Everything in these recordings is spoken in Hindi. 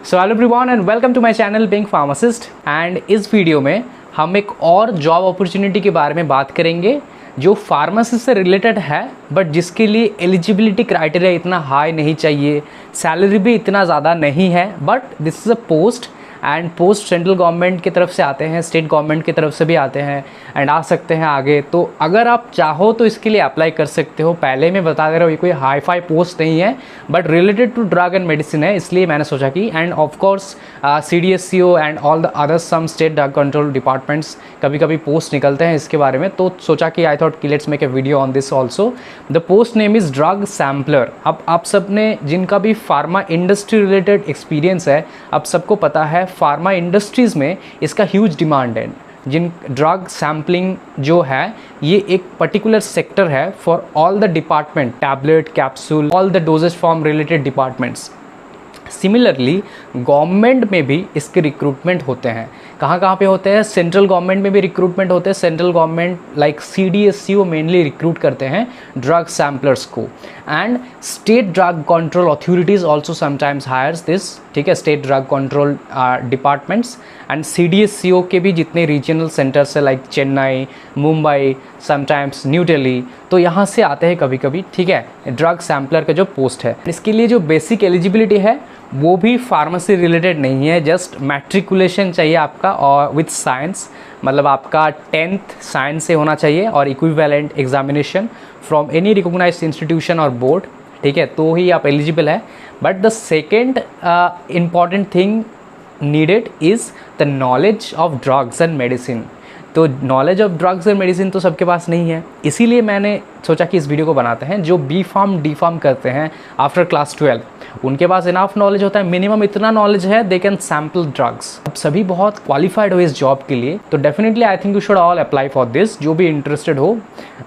So hello everyone and welcome to my channel being pharmacist. And इस वीडियो में हम एक और जॉब अपॉर्चुनिटी के बारे में बात करेंगे जो फार्मेसी से रिलेटेड है, बट जिसके लिए एलिजिबिलिटी क्राइटेरिया इतना हाई नहीं चाहिए, सैलरी भी इतना ज़्यादा नहीं है, but this is a post and post central government की तरफ से आते हैं, स्टेट गवर्नमेंट की तरफ से भी आते हैं एंड आ सकते हैं आगे। तो अगर आप चाहो तो इसके लिए अप्लाई कर सकते हो। पहले मैं बता दे रहा हूँ ये कोई हाई फाई पोस्ट नहीं है, but related to drug and medicine है, इसलिए मैंने सोचा कि and of course CDSCO and all the other some state drug control departments कभी कभी पोस्ट निकलते हैं इसके बारे में, तो सोचा कि आई थॉट कि let's make a video on this also. The post name is drug sampler. अब आप सब ने जिनका भी फार्मा इंडस्ट्री रिलेटेड एक्सपीरियंस है, आप सबको पता है फार्मा इंडस्ट्रीज़ में इसका ह्यूज डिमांड है। जिन ड्रग सैम्पलिंग जो है ये एक पर्टिकुलर सेक्टर है for all the department, tablet, capsule, all the doses form related departments. Similarly government में भी इसके रिक्रूटमेंट होते हैं। कहाँ कहाँ पे होते हैं? सेंट्रल गवर्नमेंट में भी रिक्रूटमेंट होते हैं। Central government like CDSCO mainly recruit करते हैं ड्रग सैम्पलर्स को, and state drug control authorities also sometimes hires this, ठीक है, state drug control departments and CDSCO के भी जितने रीजनल सेंटर्स है लाइक चेन्नई, मुंबई, समटाइम्स न्यू दिल्ली, तो यहाँ से आते हैं कभी कभी, ठीक है, ड्रग सैम्पलर का जो पोस्ट है। इसके लिए जो बेसिक एलिजिबिलिटी है वो भी फार्मेसी रिलेटेड नहीं है, जस्ट मैट्रिकुलेशन चाहिए आपका और विथ साइंस, मतलब आपका 10th साइंस से होना चाहिए और equivalent examination from any recognised institution और बोर्ड, ठीक है, तो ही आप एलिजिबल है। But the second important thing needed is the knowledge of drugs and medicine. तो knowledge of drugs and medicine तो सबके पास नहीं है, इसीलिए मैंने सोचा कि इस वीडियो को बनाते हैं। जो B.Pharm D.Pharm करते हैं आफ्टर क्लास 12 उनके पास इनफ नॉलेज होता है, मिनिमम इतना नॉलेज है दे कैन सैम्पल ड्रग्स। अब सभी बहुत क्वालिफाइड हो इस जॉब के लिए, तो definitely I think you should all apply for this, जो भी इंटरेस्टेड हो।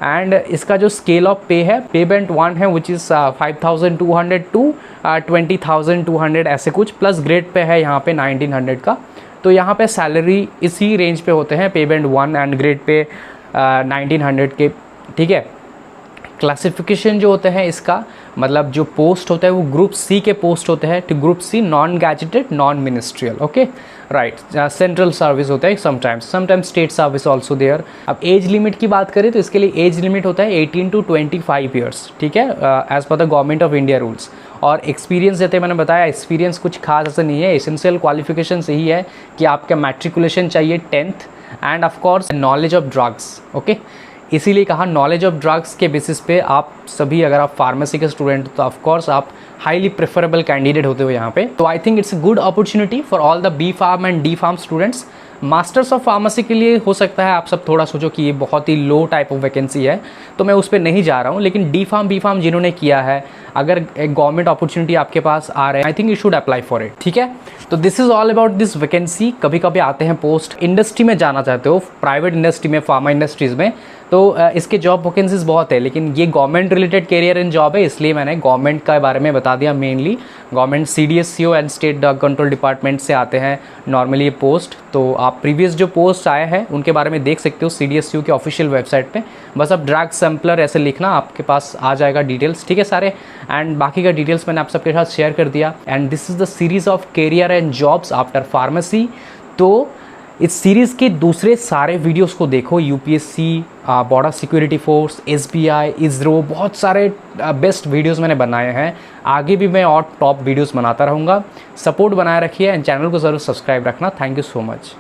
एंड इसका जो स्केल ऑफ पे है, पे बैंड 1 है विच इज़ 5200 टू 20,200 ऐसे कुछ, प्लस ग्रेड पे है यहाँ पे 1900 का। तो यहाँ पे सैलरी इसी रेंज पे होते हैं, पे बैंड 1 एंड ग्रेड पे 1900 के, ठीक है। क्लासिफिकेशन जो होते हैं इसका, मतलब जो पोस्ट होता है वो ग्रुप C के पोस्ट होते हैं, तो group C non gazetted, non ministerial, okay right. Central service होता है sometimes state service also there. अब एज लिमिट की बात करें तो इसके लिए एज लिमिट होता है 18 to 25 ईयर्स, ठीक है, as per the government of India rules. और एक्सपीरियंस देते मैंने बताया, एक्सपीरियंस कुछ खास ऐसा नहीं है, एसेंशियल क्वालिफिकेशन यही है कि आपका मैट्रिकुलेशन चाहिए 10th and of course knowledge of drugs, okay. इसीलिए कहा नॉलेज ऑफ ड्रग्स के बेसिस पे आप सभी, अगर आप फार्मेसी के स्टूडेंट तो ऑफकोर्स आप हाईली प्रेफरेबल कैंडिडेट होते हो यहाँ पे। तो I think it's a good opportunity for all the B.Pharm and D.Pharm students. Masters of pharmacy के लिए हो सकता है आप सब थोड़ा सोचो कि ये बहुत ही लो टाइप ऑफ वैकेंसी है, तो मैं उस पर नहीं जा रहा हूँ। लेकिन D.Pharm B.Pharm जिन्होंने किया है, अगर एक गवर्नमेंट अपॉर्चुनिटी आपके पास आ रहे हैं, I think you should apply for it, ठीक है। तो this is all about this vacancy. कभी कभी आते हैं पोस्ट, इंडस्ट्री में जाना चाहते हो, प्राइवेट इंडस्ट्री में, फार्मा इंडस्ट्रीज़ में, तो इसके जॉब वैकेंसीज बहुत है, लेकिन ये government related career in job है, इसलिए मैंने गवर्नमेंट के बारे में बता दिया। Mainly government CDSCO and state drug control department से आते हैं नॉर्मली ये पोस्ट। तो आप प्रीवियस जो पोस्ट आए हैं उनके बारे में देख सकते हो CDSCO की ऑफिशियल वेबसाइट पे, बस आप ड्रग सैम्पलर ऐसे लिखना, आपके पास आ जाएगा डिटेल्स, ठीक है सारे। एंड बाकी का डिटेल्स मैंने आप सबके साथ शेयर कर दिया। And this is the series of career and jobs after pharmacy. तो इस सीरीज़ के दूसरे सारे वीडियोस को देखो, UPSC, border security force, SBI, ISRO, बहुत सारे बेस्ट वीडियोस मैंने बनाए हैं। आगे भी मैं और टॉप वीडियोस बनाता रहूँगा। सपोर्ट बनाए रखिए एंड चैनल को ज़रूर सब्सक्राइब रखना। Thank you so much.